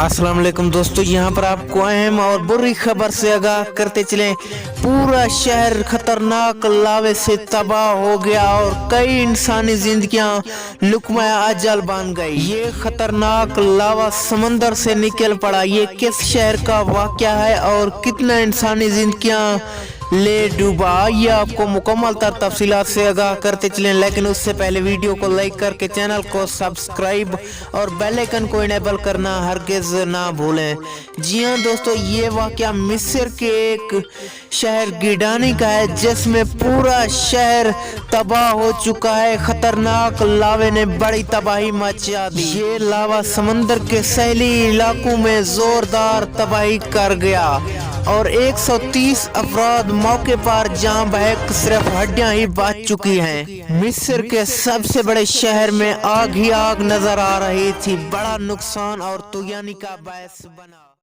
अस्सलाम वालेकुम दोस्तों, यहाँ पर आपको अहम और बुरी खबर से आगाह करते चलें। पूरा शहर खतरनाक लावे से तबाह हो गया और कई इंसानी जिंदगियां लुकमा अजल बन गई। ये खतरनाक लावा समंदर से निकल पड़ा। ये किस शहर का वाकया है और कितना इंसानी जिंदगियां ले डूबा, ये आपको मुकम्मल तफसीलात से आगाह करते चलें। लेकिन उससे पहले वीडियो को लाइक करके चैनल को सब्सक्राइब और बेल आइकन को इनेबल करना हरगिज ना भूलें। जी हाँ दोस्तों, ये वाकया मिस्र के एक शहर गिडानी का है जिसमें पूरा शहर तबाह हो चुका है। खतरनाक लावे ने बड़ी तबाही मचा दी। ये लावा समंदर के सैली इलाकों में जोरदार तबाही कर गया और 130 अफराद मौके पर जान बहक सिर्फ हड्डियां ही बच चुकी हैं। मिस्र के सबसे बड़े शहर में आग ही आग नजर आ रही थी। बड़ा नुकसान और तुगयानी का बायस बना।